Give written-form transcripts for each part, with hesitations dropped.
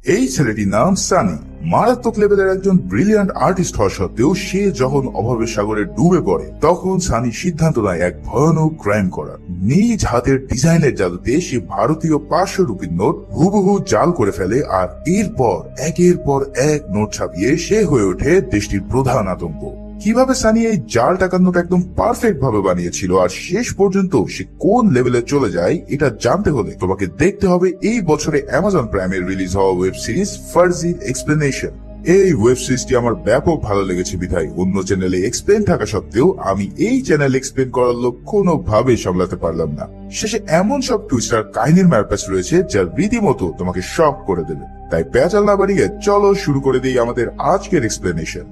এই ছেলেটির নাম সানি। মারাত্মক লেভেলের একজন ব্রিলিয়ান্ট আর্টিস্ট হওয়া সত্ত্বেও সে যখন অভাবের সাগরে ডুবে পড়ে তখন সানি সিদ্ধান্ত নেয় এক ভয়ানক ক্রাইম করার। নিজ হাতের ডিজাইনের জাদুতে সে ভারতীয় 500 রুপির নোট হুবহু জাল করে ফেলে, আর এরপর একের পর এক নোট ছাপিয়ে সে হয়ে ওঠে দেশটির প্রধান আতঙ্ক। কিভাবে সানি এই জাল টাকার নোট একদম পারফেক্ট ভাবে বানিয়েছিল আর শেষ পর্যন্ত সে কোন লেভেলে চলে যায় এটা জানতে হলে তোমাকে দেখতে হবে এই বছরে অ্যামাজন প্রাইমে রিলিজ হওয়া ওয়েব সিরিজ ফার্জির এক্সপ্লেনেশন। এই ওয়েব সিরিজটি আমার ব্যাপক ভালো লেগেছে বিধায় অন্য চ্যানেলে এক্সপ্লেন থাকা সত্ত্বেও আমি এই চ্যানেল এক্সপ্লেন করার লোক কোনোভাবেই সামলাতে পারলাম না। শেষে এমন সব টুইস্ট আর কাহিনীর ম্যারপ্যাচ রয়েছে যা রীতিমতো তোমাকে শক করে দেবে। তাই পেঁচাল না বাড়িয়ে চলো শুরু করে দিই আমাদের আজকের এক্সপ্লেনেশন।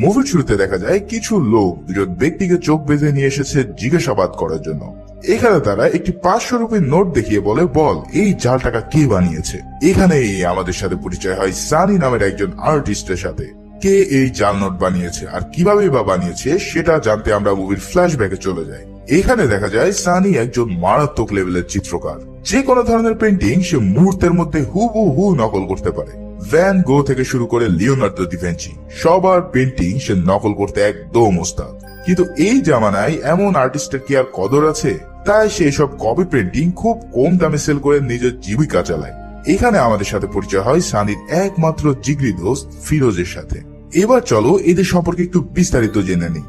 মুভির শুরুতে দেখা যায় কিছু লোক দুজন ব্যক্তিকে চোখ বেঁধে নিয়ে এসেছে জিজ্ঞাসাবাদ করার জন্য। এখানে তারা একটি 500 রুপির নোট দেখিয়ে বলে, বল এই জাল টাকা কে বানিয়েছে। এখানেই আমাদের সাথে পরিচয় হয় সানি নামের একজন আর্টিস্টের সাথে। কে এই জাল নোট বানিয়েছে আর কিভাবে বা বানিয়েছে সেটা জানতে আমরা মুভির ফ্ল্যাশব্যাকে চলে যাই। এখানে দেখা যায় সানি একজন মারাত্মক লেভেলের চিত্রকার। যে কোনো ধরনের পেন্টিং সে মুহূর্তের মধ্যে হুবহু নকল করতে পারে। ভ্যান গো থেকে শুরু করে লিওনার্দো ডি ভিঞ্চি সবার পেন্টিং সে নকল করতে একদম ওস্তাদ। কিন্তু এই জামানায় এমন আর্টিস্টের কি আর কদর আছে? তাই সে সব কপি পেন্টিং খুব কম দামে সেল করে নিজের জীবিকা চালায়। এখানে আমাদের সাথে পরিচয় হয় সানির একমাত্র জিগরি দোস্ত ফিরোজের সাথে। এবার চলো এদের সম্পর্কে একটু বিস্তারিত জেনে নিই।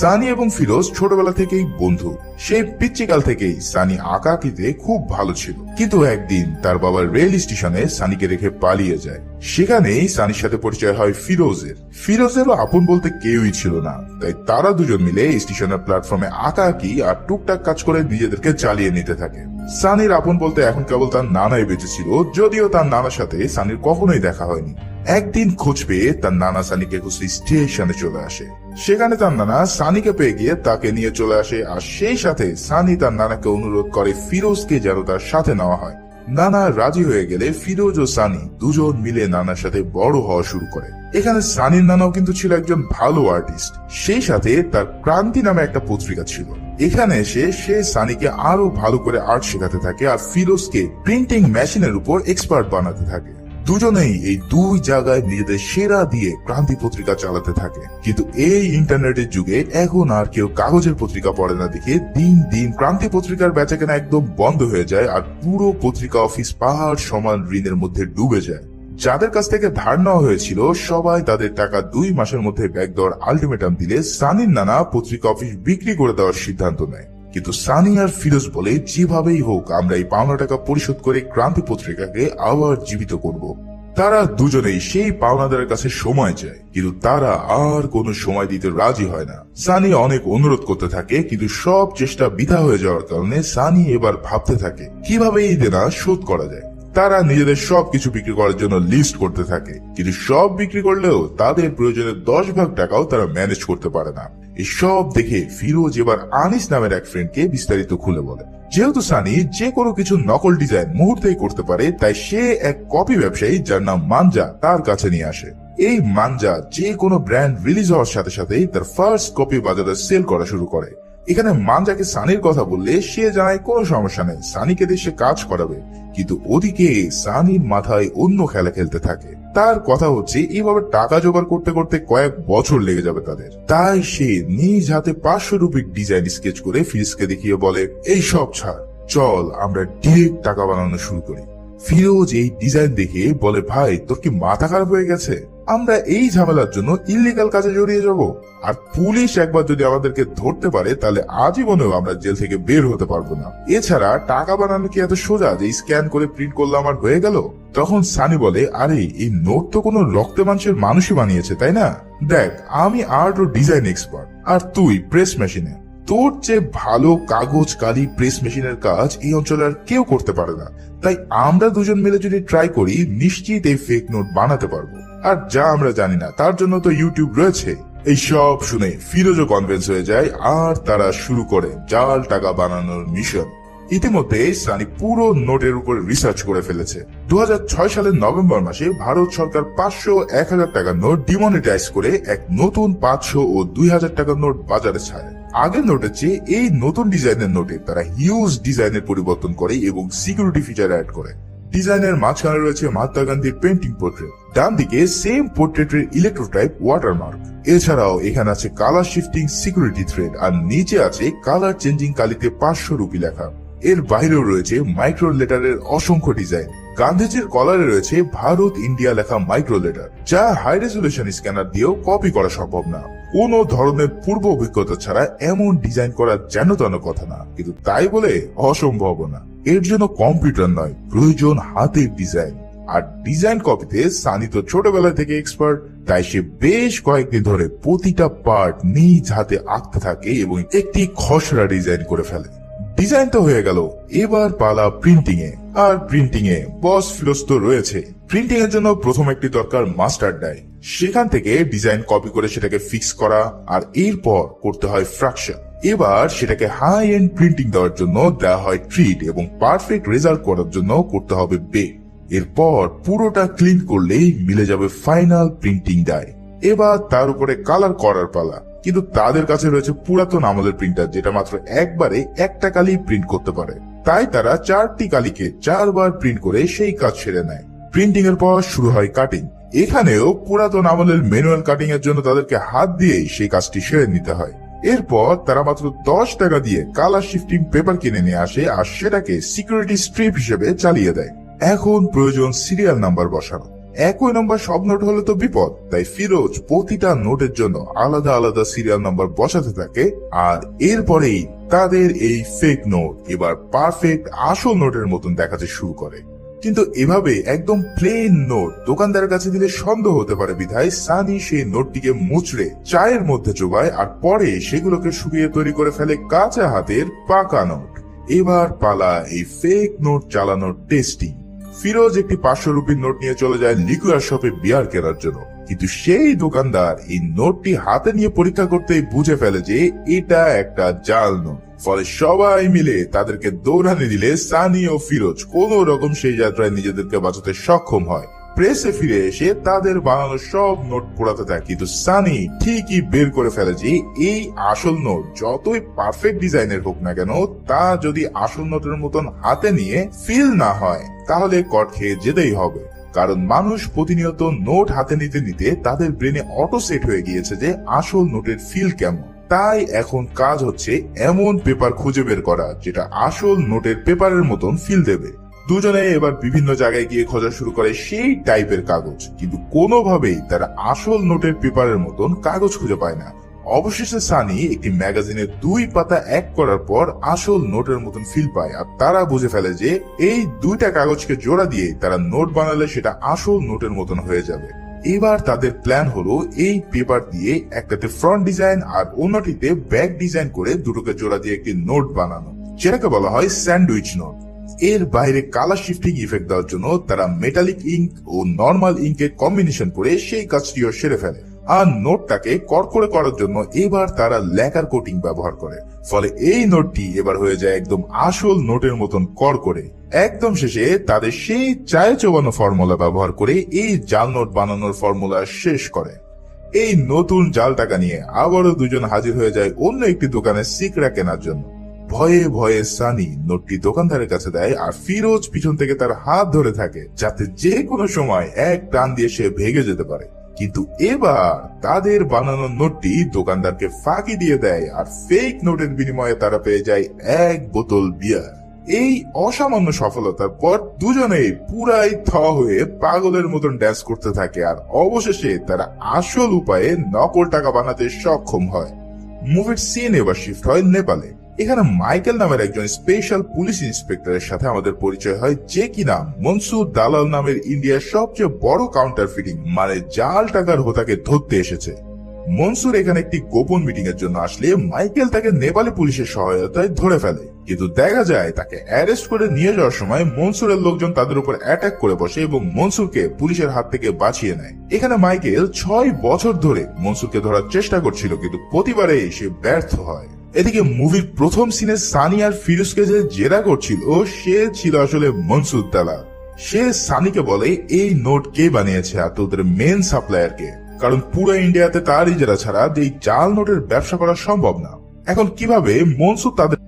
সানি এবং ফিরোজ ছোটবেলা থেকেই বন্ধু। সেই পিচ্চিকাল থেকেই সানি আঁকা আঁকিতে খুব ভালো ছিল, কিন্তু একদিন তার বাবা রেল স্টেশনে সানিকে রেখে পালিয়ে যায়। সেখানেই সানির সাথে পরিচয় হয় ফিরোজের। ফিরোজেরও আপন বলতে কেউই ছিল না, তাই তারা দুজন মিলে স্টেশনের প্ল্যাটফর্মে আঁকা আঁকি আর টুকটাক কাজ করে নিজেদেরকে চালিয়ে নিতে থাকে। সানির আপন বলতে এখন কেবল তার নানাই বেঁচে ছিল, যদিও তার নানার সাথে সানির কখনোই দেখা হয়নি। একদিন খোঁজ পেয়ে তার নানা সানিকে খুঁজতে স্টেশনে চলে আসে। সেখানে তার নানা সানিকে পেয়ে গিয়ে তাকে নিয়ে চলে আসে, আর সেই সাথে সানি তার নানাকে অনুরোধ করে ফিরোজকে যেন তার সাথে নেওয়া হয়। নানা রাজি হয়ে গেলে ফিরোজ ও সানি দুজন মিলে নানার সাথে বড় হওয়া শুরু করে। এখানে সানির নানাও কিন্তু ছিল একজন ভালো আর্টিস্ট, সেই সাথে তার ক্রান্তি নামে একটা পত্রিকা ছিল। এখানে এসে সে সানিকে আরো ভালো করে আর্ট শেখাতে থাকে আর ফিরোজকে প্রিন্টিং মেশিনের উপর এক্সপার্ট বানাতে থাকে। দুজনেই এই দুই জায়গায় নিজেদের সেরা দিয়ে ক্রান্তি পত্রিকা চালাতে থাকে। কিন্তু এই ইন্টারনেটের যুগে এখন আর কেউ কাগজের পত্রিকা পড়ে না দেখে দিন দিন ক্রান্তি পত্রিকার বেচাকেনা একদম বন্ধ হয়ে যায়, আর পুরো পত্রিকা অফিস পাহাড় সমান ঋণের মধ্যে ডুবে যায়। যাদের কাছ থেকে ধার নেওয়া হয়েছিল সবাই তাদের টাকা 2 মাসের মধ্যে ব্যাক দেওয়ার আলটিমেটাম দিলে সানির নানা পত্রিকা অফিস বিক্রি করে দেওয়ার সিদ্ধান্ত নেয়। কিন্তু সানি আর ফিরোজ বলে, যেভাবেই হোক আমরা এই পাওনা টাকা পরিশোধ করে ক্রান্তি পত্রিকাকে আবার জীবিত করব। তারা দুজনেই সেই পাওনাদারের কাছে সময় চায়, কিন্তু তারা আর কোনো সময় দিতে রাজি হয় না। সানি অনেক অনুরোধ করতে থাকে, কিন্তু সব চেষ্টা বৃথা হয়ে যাওয়ার কারণে সানি এবার ভাবতে থাকে কিভাবে এই দেনা শোধ করা যায়। তারা নিজেদের সবকিছু বিক্রি করার জন্য লিস্ট করতে থাকে, কিন্তু সব বিক্রি করলেও তাদের প্রয়োজনের 10 ভাগ টাকাও তারা ম্যানেজ করতে পারে না। এই সব দেখে ফিরোজ এবার আনিস নামের এক ফ্রেন্ডকে বিস্তারিত খুলে বলে। যেহেতু সানি যে কোনো কিছু নকল ডিজাইন মুহূর্তেই করতে পারে, তাই সে এক কপি ব্যবসায়ী যার নাম মানজা তার কাছে নিয়ে আসে। এই মানজা যে কোনো ব্র্যান্ড রিলিজ হওয়ার সাথে সাথেই তার ফার্স্ট কপি বাজারে সেল করা শুরু করে। এখানে মানজাকে সানির কথা বললে সে জানায় কোনো সমস্যা নেই, সানিকে দিয়ে সে কাজ করাবে। কিন্তু ওদিকে সানির মাথায় অন্য খেলা খেলতে থাকে। তার কথা হচ্ছে এইভাবে টাকা জোগাড় করতে করতে কয়েক বছর লেগে যাবে তাদের। তাই সে নিজ হাতে 500 রুপির ডিজাইন স্কেচ করে ফিরোজকে দেখিয়ে বলে, এই সব ছাড়, চল আমরা ডিরেক্ট টাকা বানানো শুরু করি। ফিরোজ এই ডিজাইন দেখে বলে, ভাই তোর কি মাথা খারাপ হয়ে গেছে? আমরা এই ঝামেলার জন্য ইল্লিগাল কাজে জড়িয়ে যাব, আর পুলিশ একবার যদি আমাদেরকে ধরতে পারে তাহলে আজীবনেও আমরা জেল থেকে বের হতে পারবো না। এছাড়া টাকা বানানো কি এত সোজা যে স্ক্যান করে প্রিন্ট করলাম আর হয়ে গেল? তখন সানি বলে, আরে এই নোট তো কোনো রক্তে মাংসের মানুষই বানিয়েছে, তাই না? দেখ আমি আর্ট ও ডিজাইন এক্সপার্ট, আর তুই প্রেস মেশিনে। তোর চেয়ে ভালো কাগজ কালি প্রেস মেশিনের কাজ এই অঞ্চলে আর কেউ করতে পারে না। তাই আমরা দুজন মিলে যদি ট্রাই করি নিশ্চিত এই ফেক নোট বানাতে পারবো। আর যা আমরা জানি না তার জন্য তো ইউটিউব রয়েছে। এই সব শুনে ফিরোজও কনভিন্স হয়ে যায়, আর তারা শুরু করে জাল টাকা বানানোর মিশন। ইতিমধ্যে সানি পুরো নোটের উপর রিসার্চ করে ফেলেছে। 2006 সালের নভেম্বর মাসে ভারত সরকার 500 ও 1000 টাকার নোট ডিমনিটাইজ করে এক নতুন 500 ও 2000 টাকার নোট বাজারে ছাড়ে। আগের নোটের চেয়ে এই নতুন ডিজাইনের নোটে তারা হিউজ ডিজাইনের পরিবর্তন করে এবং সিকিউরিটি ফিচার অ্যাড করে। ডিজাইনের মাঝখানে রয়েছে মহাত্মা গান্ধীর পেন্টিং পোর্ট্রেট, ডান দিকে সেম পোর্ট্রেটের ইলেকট্রোটাইপ ওয়াটারমার্ক। এছাড়াও এখানে আছে কালার শিফটিং সিকিউরিটি থ্রেড, আর নিচে আছে কালার চেঞ্জিং কালিতে 500 রুপি লেখা। এর বাইরেও রয়েছে মাইক্রো লেটারের অসংখ্য ডিজাইন। গান্ধীজির কলারে রয়েছে ভারত ইন্ডিয়া লেখা মাইক্রো লেটার, যা হাই রেজলিউশন স্ক্যানার দিয়েও কপি করা সম্ভব না। কোন ধরনের পূর্ব অভিজ্ঞতা ছাড়া এমন ডিজাইন করা যেন তেন কথা না, কিন্তু তাই বলে অসম্ভব না। এর জন্য কম্পিউটার নয়, প্রয়োজন হাতের ডিজাইন। আর ডিজাইন কপিতে সানি তো ছোটবেলা থেকে এক্সপার্ট, তাই সে বেশ কয়েকদিন ধরে প্রতিটা পার্ট নিজ হাতে আঁকতে থাকে এবং একটি খসড়া ডিজাইন করে ফেলে। ডিজাইন তো হয়ে গেল, এবার পালা প্রিন্টিং এ। আর প্রিন্টিং এ বস ফিরোজ তো রয়েছে। প্রিন্টিং এর জন্য প্রথম একটি দরকার মাস্টার ডাই, সেখান থেকে ডিজাইন কপি করে সেটাকে ফিক্স করা, আর এরপর করতে হয় ফ্র্যাকশন। এবার সেটাকে হাই এন্ড প্রিন্টিং দেওয়ার জন্য দেওয়া হয় ট্রিট, এবং পারফেক্ট রেজাল্ট করার জন্য করতে হবে বেক। এরপর পুরোটা ক্লিন করলেই মিলে যাবে ফাইনাল প্রিন্টিং ডাই। এবার তার উপরে কালার করার পালা, কিন্তু তাদের কাছে রয়েছে পুরাতন আমলের প্রিন্টার, যেটা মাত্র একবারে একটা কালি প্রিন্ট করতে পারে। তাই তারা 4টি কালিকে 4 বার প্রিন্ট করে সেই কাজ সেরে নেয়। প্রিন্টিং এর পর শুরু হয় কাটিং। এখানেও পুরাতন আমলের ম্যানুয়াল কাটিং এর জন্য তাদেরকে হাত দিয়েই সেই কাজটি সেরে নিতে হয়। এরপর তারা মাত্র 10 টাকা দিয়ে কালার শিফটিং পেপার কিনে নিয়ে আসে, আর সেটাকে সিকিউরিটি স্ট্রিপ হিসেবে চালিয়ে দেয়। এখন প্রয়োজন সিরিয়াল নাম্বার বসানো। একই নাম্বার সব নোট হলে তো বিপদ, তাই ফিরোজ প্রতিটা নোটের জন্য আলাদা আলাদা সিরিয়াল নাম্বার বসাতে থাকে। আর এরপরেই তাদের এই ফেক নোট এবার পারফেক্ট আসল নোটের মতন দেখাতে শুরু করে। কিন্তু এভাবে একদম প্লেন নোট দোকানদারের কাছে দিলে সন্দেহ হতে পারে বিধায় সানি সেই নোটটিকে মুচড়ে চায়ের মধ্যে চোবায়, আর পরে সেগুলোকে শুকিয়ে তৈরি করে ফেলে কাঁচা হাতের পাকা নোট। এবার পালা এই ফেক নোট চালানোর টেস্টিং। ফিরোজ একটি 500 রুপির নোট নিয়ে চলে যায় লিকুয়ার শপে বিয়ার কেনার জন্য, কিন্তু সেই দোকানদার এই নোটটি হাতে নিয়ে পরীক্ষা করতেই বুঝে ফেলে যে এটা একটা জাল নোট। ফলে সবাই মিলে তাদেরকে দৌড়ানি দিলে সানি ও ফিরোজ কোন রকম সেই যাত্রায় নিজেদেরকে বাঁচাতে সক্ষম হয়। প্রেসে ফিরে এসে তাদের বানানো সব নোট পোড়াতে থাকে, কিন্তু সানি ঠিকই বের করে ফেলে যে এই আসল নোট যতই পারফেক্ট ডিজাইনের হোক না কেন, তা যদি আসল নোটের মতন হাতে নিয়ে ফিল না হয় তাহলে কট খেয়ে যেতেই হবে। কারণ মানুষ প্রতিনিয়ত নোট হাতে নিতে নিতে তাদের ব্রেনে অটো সেট হয়ে গিয়েছে যে আসল নোটের ফিল কেমন। তাই এখন কাজ হচ্ছে এমন পেপার খুঁজে বের করা যেটা আসল নোটের পেপারের মতন ফিল দেবে। দুজনে এবার বিভিন্ন জায়গায় গিয়ে খোঁজা শুরু করে সেই টাইপের কাগজ, কিন্তু কোনোভাবেই তারা আসল নোটের পেপারের মতন কাগজ খুঁজে পায় না। অবশেষে সানি একটি ম্যাগাজিনের 2 পাতা এক করার পর আসল নোটের মতন ফিল পায়, আর তারা বুঝে ফেলে যে এই 2টা কাগজকে জোড়া দিয়ে তারা নোট বানালে সেটা আসল নোটের মতন হয়ে যাবে। এবার তাদের প্ল্যান হলো এই পেপার দিয়ে একটাতে ফ্রন্ট ডিজাইন আর অন্যটিতে ব্যাক ডিজাইন করে দুটোকে জোড়া দিয়ে একটি নোট বানানো, যেটাকে বলা হয় স্যান্ডউইচ নোট। এর বাইরে কালার শিফটিং ইফেক্ট দেওয়ার জন্য তারা মেটালিক ইঙ্ক ও নর্মাল ইঙ্কের কম্বিনেশন করে সেই কাজটিও সেরে ফেলে। আর নোটটাকে কড়কড়ে করার জন্য এবার তারা ল্যাকার কোটিং ব্যবহার করে, ফলে এই নোটটি এবার হয়ে যায় একদম আসল নোটের মতন কড়কড়ে। একদম শেষে তাদের সেই চায়ে চোবানো ফর্মুলা ব্যবহার করে এই জাল নোট বানানোর ফর্মুলা শেষ করে। এই নতুন জাল টাকা নিয়ে আবারও দুজন হাজির হয়ে যায় অন্য একটি দোকানে সিকড়া কেনার জন্য। ভয়ে ভয়ে সানি নোটটি দোকানদারের কাছে দেয়, আর ফিরোজ পিছন থেকে তার হাত ধরে থাকে যাতে যে কোনো সময় এক টান দিয়ে সে ভেঙে যেতে পারে। কিন্তু এবার তাদের বানানো নোটটি দোকানদারকে ফাঁকি দিয়ে দেয়, আর ফেক নোটের বিনিময়ে তারা পেয়ে যায় 1 বোতল বিয়ার। এই অসামান্য সফলতার পর দুজনেই পুরাই থ হয়ে পাগলের মতন ড্যান্স করতে থাকে, আর অবশেষে তারা আসল উপায়ে নকল টাকা বানাতে সক্ষম হয়। মুভির সিন এবার শিফট হয় নেপালে। এখানে মাইকেল নামের একজন স্পেশাল পুলিশ ইন্সপেক্টরের সাথে আমাদের পরিচয় হয়, যে কিনা মনসুর দালাল নামের ইন্ডিয়ার সবচেয়ে বড় কাউন্টার ফিটিং মানে জাল টাকার হোতাকে ধরতে এসেছে। মনসুর এখানে একটি গোপন মিটিং এর জন্য আসলে মাইকেল তাকে নেপালি পুলিশের সহায়তায় ধরে ফেলে, কিন্তু দেখা যায় তাকে অ্যারেস্ট করে নিয়ে যাওয়ার সময় মনসুরের লোকজন তাদের উপর অ্যাটাক করে বসে এবং মনসুরকে পুলিশের হাত থেকে বাঁচিয়ে নেয়। এখানে মাইকেল 6 বছর ধরে মনসুরকে ধরার চেষ্টা করছিল, কিন্তু প্রতিবারেই সে ব্যর্থ হয়। এদিকে মুভির প্রথম সিনে সানি আর ফিরোজকে যে জেরা করছিল সে ছিল আসলে মনসুর দালাল। সে সানিকে বলে এই নোট কে বানিয়েছে আর তোদের মেন সাপ্লায়ার কে, কারণ পুরো ইন্ডিয়াতে তার ইজারা ছাড়া এই জাল নোটের ব্যবসা করা সম্ভব না। এখন কিভাবে মনসুর তাদের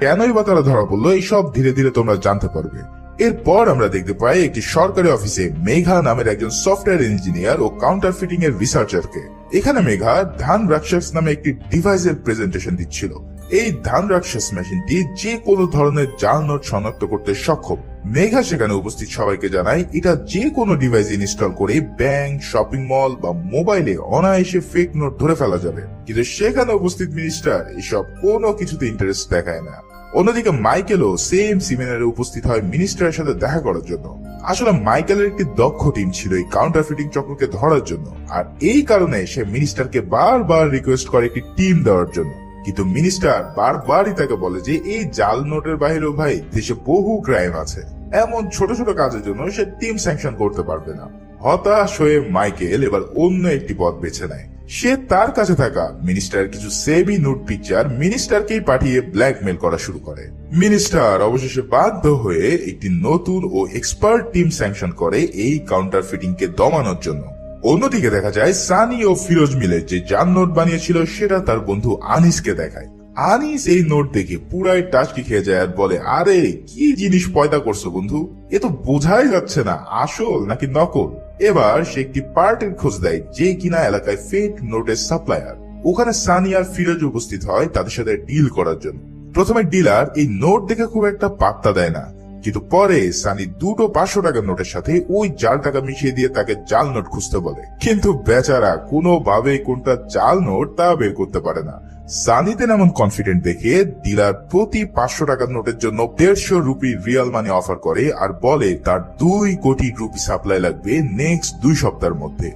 কেনই বা তারা ধরা পড়লো এইসব ধীরে ধীরে তোমরা জানতে পারবে। এরপর আমরা দেখতে পাই একটি সরকারি অফিসে মেঘা নামের একজন সফটওয়্যার ইঞ্জিনিয়ার ও কাউন্টারফিটিং এর রিসার্চারকে। এখানে মেঘা ধান রাক্ষস নামে একটি ডিভাইসের প্রেজেন্টেশন দিচ্ছিল। এই ধান রাক্ষস মেশিনটি যে কোনো ধরনের জাল নোট শনাক্ত করতে সক্ষম। মেঘা সেখানে উপস্থিত সবাইকে জানায় এটা যে কোনো ডিভাইস ইনস্টল করে ব্যাংক, শপিং মল বা মোবাইলে অনায়াসে ফেক নোট ধরে ফেলা যাবে। কিন্তু সেখানে উপস্থিত মিনিস্টার এসব কোনো কিছুতে ইন্টারেস্ট দেখায় না। অন্যদিকে মাইকেলও সেম সেমিনারে উপস্থিত হয় মিনিস্টারের সাথে দেখা করার জন্য। আসলে মাইকেলের একটি দক্ষ টিম ছিল এই কাউন্টারফিটিং চক্রকে ধরার জন্য, আর এই কারণে সে মিনিস্টারকে বারবার রিকোয়েস্ট করে একটি টিম দেওয়ার জন্য। কিন্তু মিনিস্টার বারবারই তাকে বলে যে এই জাল নোটের বাইরেও ভাই দেশে বহু ক্রাইম আছে, এমন ছোট ছোট কাজের জন্য সে টিম স্যাংশন করতে পারবে না। হতাশ হয়ে মাইকেল এবার অন্য একটি পথ বেছে নেয়। সে তার কাছে থাকা মিনিস্টার কিছু সেভি নোট পিকচার মিনিস্টারকেই পাঠিয়ে ব্ল্যাকমেল করা শুরু করে। মিনিস্টার অবশেষে বাধ্য হয়ে একটি নতুন ও এক্সপার্ট টিম স্যাংশন করে এই কাউন্টারফিটিং কে দমানোর জন্য। অন্যদিকে দেখা যায় সানি ও ফিরোজ মিলে যে জাল নোট বানিয়েছিল সেটা তার বন্ধু আনিসকে দেখায়। আনিস এই নোট দেখে পুরাই টাচকি খেয়ে যায় আর বলে, আরে কি জিনিস পয়দা করছো বন্ধু, এ তো বোঝাই যাচ্ছে না আসল নাকি নকল। এবার সে একটি পার্টির খোঁজ দেয় যে কিনা এলাকায় ফেক নোটের সাপ্লায়ার। ওখানে সানি আর ফিরোজ উপস্থিত হয় তাদের সাথে ডিল করার জন্য। প্রথমে ডিলার এই নোট দেখে খুব একটা পাত্তা দেয় না, কিন্তু পরে সানি দুটো 500 টাকার নোটের সাথে ওই জাল টাকা মিশিয়ে দিয়ে তাকে জাল নোট খুঁজতে বলে। কিন্তু বেচারা কোনোভাবে কোনটা জাল নোট তা বের করতে পারে না। সানিতে এমন কনফিডেন্ট দেখে ডিলার প্রতি 500 টাকার নোটের জন্য 150 রুপি রিয়াল মানি অফার করে আর বলে তার 2 কোটি রুপি সাপ্লাই লাগবে নেক্সট 2 সপ্তাহের মধ্যে।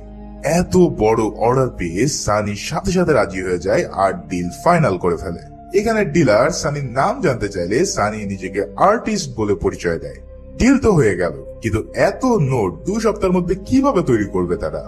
এত বড় অর্ডার পেয়ে সানি সাথে সাথে রাজি হয়ে যায় আর ডিল ফাইনাল করে ফেলে। এখানে ডিলার সানির নাম জানতে চাইলে সানি নিজেকে আর্টিস্ট বলে পরিচয় দেয়। ডিল তো হয়ে গেল, কিন্তু এত নোট 2 সপ্তাহের মধ্যে কিভাবে তৈরি করবে তারা?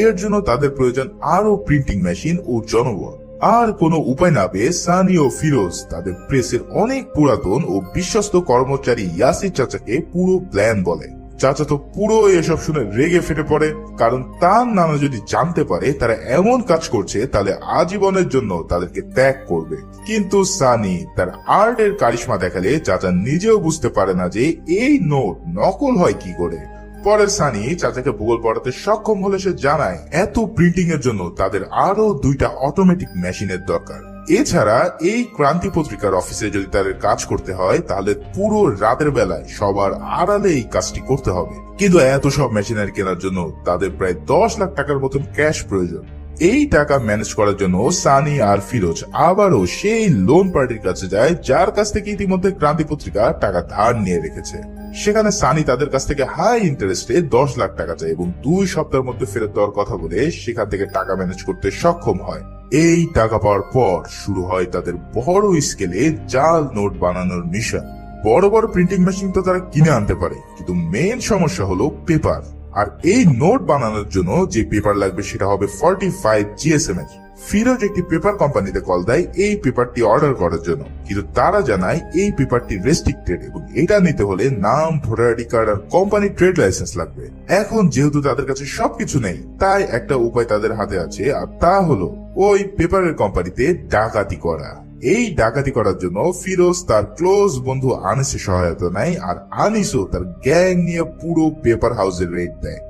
এর জন্য তাদের প্রয়োজন আরো প্রিন্টিং মেশিন ও জনবল। আর কোনো উপায় না পেয়ে সানি ও ফিরোজ তাদের প্রেসের অনেক পুরাতন ও বিশ্বস্ত কর্মচারী ইয়াসির চাচাকে পুরো প্ল্যান বলে। চাচা তো পুরো এসব শুনে রেগে ফেটে পড়ে, কারণ তার নানা যদি জানতে পারে তারা এমন কাজ করছে তাহলে আজীবনের জন্য তাদেরকে ত্যাগ করবে। কিন্তু সানি তার আর্টের কারিশমা দেখালে চাচা নিজেও বুঝতে পারে না যে এই নোট নকল হয় কি করে। পরের সানি চাচাকে ভূগোল পড়াতে সক্ষম হলে সে জানায় এত প্রিন্টিং এর জন্য তাদের আরো 2টা অটোমেটিক মেশিনের দরকার। এছাড়া এই ক্রান্তি পত্রিকার অফিসে যদি তাদের কাজ করতে হয় তাহলে পুরো রাতের বেলায় সবার আড়ালে এই কাজটি করতে হবে। কিন্তু এত সব মেশিনারি কেনার জন্য তাদের প্রায় 10 লাখ টাকার মতন ক্যাশ প্রয়োজন। এই টাকা ম্যানেজ করার জন্য সানি আর ফিরোজ আবারও সেই লোন পার্টির কাছে যায় যার কাছ থেকে ইতিমধ্যে ক্রান্তি পত্রিকা টাকা ধার নিয়ে রেখেছে। সেখানে সানি তাদের কাছ থেকে হাই ইন্টারেস্টে 10 লাখ টাকা চায় এবং 2 সপ্তাহের মধ্যে ফেরত দেওয়ার কথা বলে সেখান থেকে টাকা ম্যানেজ করতে সক্ষম হয়। এই টাকা পাওয়ার পর শুরু হয় তাদের বড় স্কেলে জাল নোট বানানোর মিশন। বড় বড় প্রিন্টিং মেশিন তো তারা কিনে আনতে পারে, কিন্তু মেইন সমস্যা হলো পেপার। আর এই নোট বানানোর জন্য যে পেপার লাগবে সেটা হবে 45 GSM এর। ফিরোজ একটি পেপার কোম্পানিতে কল দেয় এই পেপারটি অর্ডার করার জন্য, কিন্তু তারা জানায় এই পেপারটি রেস্ট্রিক্টেড এবং এটা নিতে হলে নাম, ভোটার আইডি কার্ড আর কোম্পানির ট্রেড লাইসেন্স লাগবে। এখন যেহেতু তাদের কাছে সবকিছু নেই, তাই একটা উপায় তাদের হাতে আছে, আর তা হলো ওই পেপারের কোম্পানিতে ডাকাতি করা। এই ডাকাতি করার জন্য ফিরোজ তার ক্লোজ বন্ধু আনিসের সহায়তা নেয় আর আনিসও তার গ্যাং নিয়ে পুরো পেপার হাউসের রেড দেয়।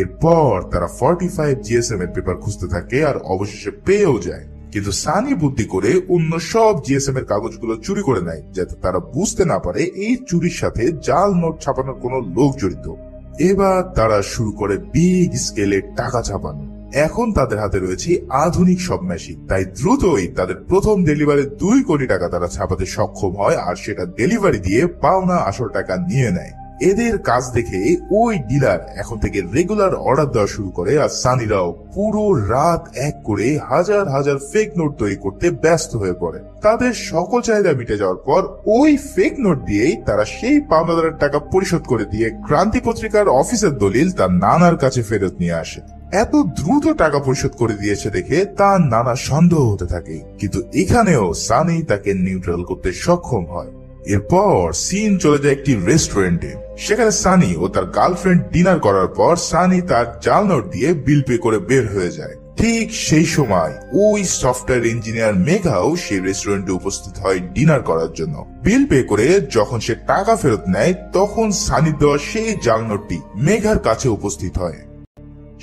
এরপর তারা 45 GSM এর পেপার খুঁজতে থাকে আর অবশেষে পেয়েও যায়। কিন্তু সানি বুদ্ধি করে অন্য সব GSM এর কাগজগুলো চুরি করে নেয় যাতে তারা বুঝতে না পারে এই চুরির সাথে জাল নোট ছাপানোর কোনো লোক জড়িত। এবার তারা শুরু করে বিগ স্কেলে টাকা ছাপানো। এখন তাদের হাতে রয়েছে আধুনিক সব মেশিন, তাই দ্রুতই তাদের প্রথম ডেলিভারি 2 কোটি টাকা তারা ছাপাতে সক্ষম হয় আর সেটা ডেলিভারি দিয়ে পাওনা আসল টাকা নিয়ে নেয়। এদের কাজ দেখে ওই ডিলার এখন থেকে রেগুলার অর্ডার দেওয়া শুরু করে আর সানিরাও পুরো রাত এক করে হাজার হাজার ফেক নোট তৈরি করতে ব্যস্ত হয়ে পড়ে। তাদের সকল চাহিদা মিটে যাওয়ার পর ওই ফেক নোট দিয়েই তারা সেই পাওনাদারের টাকা পরিশোধ করে দিয়ে ক্রান্তি পত্রিকার অফিসের দলিল তার নানার কাছে ফেরত নিয়ে আসে। এত দ্রুত টাকা পরিশোধ করে দিয়েছে দেখে তার নানা সন্দেহ হতে থাকে, কিন্তু এখানেও সানি তাকে নিউট্রাল করতে সক্ষম হয়। এরপর সিন চলে যায় একটি রেস্টুরেন্টে। সেখানে সানি ও তার গার্লফ্রেন্ড ডিনার করার পর সানি তার জাল নোট দিয়ে বিল পে করে বের হয়ে যায়। ঠিক সেই সময় ওই সফটওয়্যার ইঞ্জিনিয়ার মেঘাও সেই রেস্টুরেন্টে উপস্থিত হয় ডিনার করার জন্য। বিল পে করে যখন সে টাকা ফেরত নেয় তখন সানির দেওয়া সেই জাল নোটটি মেঘার কাছে উপস্থিত হয়।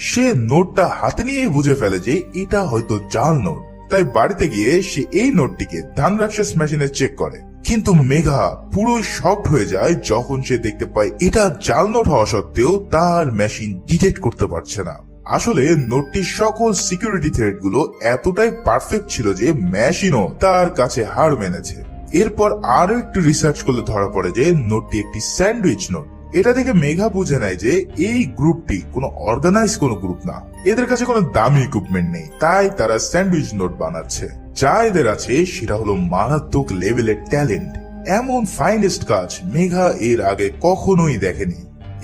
সে নোটটা হাতে নিয়ে বুঝে ফেলে যে এটা হয়তো জাল নোট, তাই বাড়িতে গিয়ে সে এই নোটটিকে ধানরাক্ষস মেশিনে চেক করে। কিন্তু মেঘা পুরো শকড হয়ে যায় যখন সে দেখতে পায় এটা জাল নোট হওয়া সত্ত্বেও তার মেশিন ডিটেক্ট করতে পারছে না। আসলে নোটটির সকল সিকিউরিটি থ্রেড গুলো এতটাই পারফেক্ট ছিল যে মেশিনও তার কাছে হার মেনেছে। এরপর আরো একটু রিসার্চ করলে ধরা পড়ে যে নোটটি একটি স্যান্ডউইচ নোট। এটা দেখে মেঘা বুঝে নেয় যে এই গ্রুপটি কোনো অর্গানাইজ কোনো গ্রুপ না, এদের কাছে কোনো দামি ইকুইপমেন্ট নেই, তাই তারা স্যান্ডউইচ নোট বানাচ্ছে। যা এদের আছে সেটা হলো মারাত্মক লেভেলের ট্যালেন্ট। এমন ফাইনেস্ট কাজ মেঘা এর আগে কখনোই দেখেনি।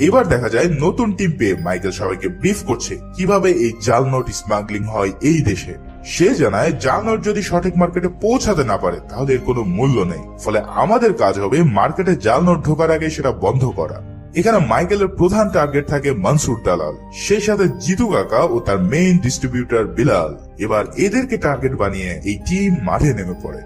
এবার দেখা যায় নতুন টিম পেয়ে মাইকেল সবাইকে ব্রিফ করছে কিভাবে এই জাল নোট স্মাগলিং হয় এই দেশে। সে জানায় জাল নোট যদি সঠিক মার্কেটে পৌঁছাতে না পারে তাহলে এর কোনো মূল্য নেই, ফলে আমাদের কাজ হবে মার্কেটে জাল নোট ঢোকার আগে সেটা বন্ধ করা। এখানে মাইকেলের প্রধান টার্গেট থাকে মনসুর দালাল, সেই সাথে জিতু কাকা ও তার মেইন ডিস্ট্রিবিউটর বিলাল। এবার এদেরকে টার্গেট বানিয়ে এই টিম মাঠে নেমে পড়ে।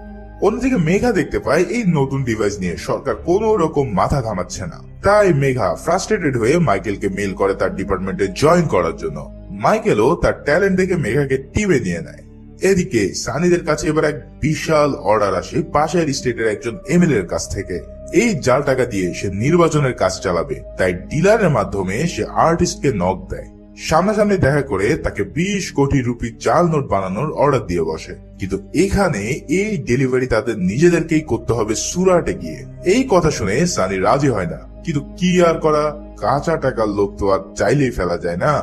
অন্যদিকে মেঘা দেখতে পায় এই নতুন ডিভাইস নিয়ে সরকার কোনো রকম মাথা ঘামাচ্ছে না, তাই মেঘা ফ্রাস্ট্রেটেড হয়ে মাইকেলকে মেল করে তার ডিপার্টমেন্টে জয়েন করার জন্য। মাইকেলও তার ট্যালেন্ট দেখে মেঘাকে টিমে নিয়ে নেয়। এদিকে সানিদের কাছে এবার এক বিশাল অর্ডার আসে পাশের স্টেটের একজন এমএলএ এর কাছ থেকে। এই জাল টাকা দিয়ে সে নির্বাচনের কাজ চালাবে, তাই ডিলারের মাধ্যমে সে আর্টিস্টকে নক দেয়। সামনাসামনি দেখা করে তাকে 20 কোটি রুপি জাল নোট বানানোর অর্ডার দিয়ে বসে। কিন্তু এখানে এই ডেলিভারি তাদের নিজেদেরকেই করতে হবে সুরাটে গিয়ে। এই কথা শুনে সানি রাজি হয় না, কিন্তু কি আর করা, কাঁচা টাকার লোক তো আর চাইলেই ফেলা যায় না।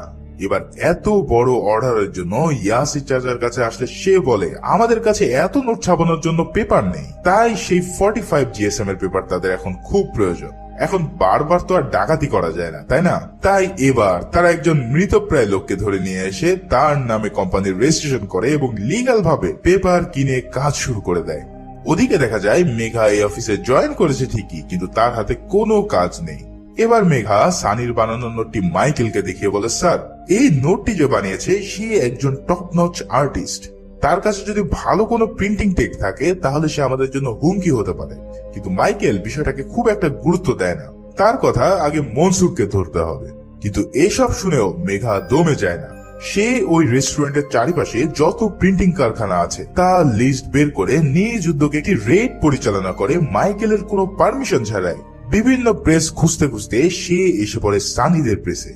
এবার এত বড় অর্ডারের জন্য ইয়াসির চাচার কাছে আসলে সে বলে আমাদের কাছে এত নোট ছাপানোর জন্য পেপার নেই, তাই সেই 45 GSM এর পেপার তাদের এখন খুব প্রয়োজন। এখন বারবার তো আর ডাকাতি করা যায় না, তাই না? তাই এবার তারা একজন মৃতপ্রায় লোককে ধরে নিয়ে এসে তার নামে কোম্পানির রেজিস্ট্রেশন করে এবং লিগ্যাল ভাবে পেপার কিনে কাজ শুরু করে দেয়। ওদিকে দেখা যায় মেঘা এই অফিসে জয়েন করেছে ঠিকই, কিন্তু তার হাতে কোনো কাজ নেই। এবার মেঘা সানির বানানো নোটটি মাইকেলকে দেখিয়ে বলে, স্যার এই নোটটি যে বানিয়েছে সে একজন টপ নচ আর্টিস্ট, তার কাছে যদি ভালো কোনো প্রিন্টিং টেক থাকে তাহলে সে আমাদের জন্য হুমকি হতে পারে। কিন্তু মাইকেল বিষয়টাকে খুব একটা গুরুত্ব দেয় না, তার কথা আগে মনসুরকে ধরতে হবে। কিন্তু এসব শুনেও মেঘা দমে যায় না। সে ওই রেস্টুরেন্টের চারিপাশে যত প্রিন্টিং কারখানা আছে তার লিস্ট বের করে নিজ উদ্যোগে একটি রেড পরিচালনা করে মাইকেলের কোনো পারমিশন ছাড়াই। বিভিন্ন প্রেস খুঁজতে খুঁজতে সে এসে পড়ে সানিদের প্রেসে।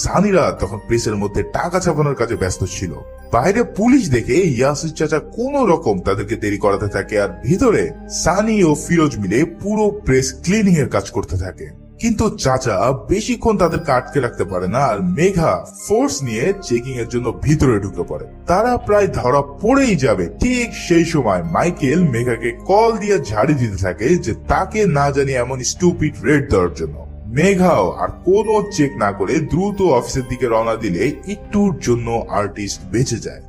সানিরা তখন প্রেসের মধ্যে টাকা ছাপানোর কাজে ব্যস্ত ছিল। বাইরে পুলিশ দেখে ইয়াসির চাচা কোন রকম তাদেরকে দেরি করাতে থাকে, আর ভিতরে সানি ও ফিরোজ মিলে পুরো প্রেস ক্লিনিং এর কাজ করতে থাকে। কিন্তু চাচা বেশিক্ষণ তাদেরকে আটকে রাখতে পারে না, আর মেঘা ফোর্স নিয়ে চেকিং এর জন্য ভিতরে ঢুকে পড়ে। তারা প্রায় ধরা পড়েই যাবে, ঠিক সেই সময় মাইকেল মেঘাকে কল দিয়ে ঝাড়ি দিতে থাকে যে তাকে না জানি এমন স্টুপিড রেড দেওয়ার জন্য। মেঘাও আর কোনো চেক না করে দ্রুত অফিসের দিকে রওনা দিলে একটুর জন্য আর্টিস্ট বেঁচে যায়।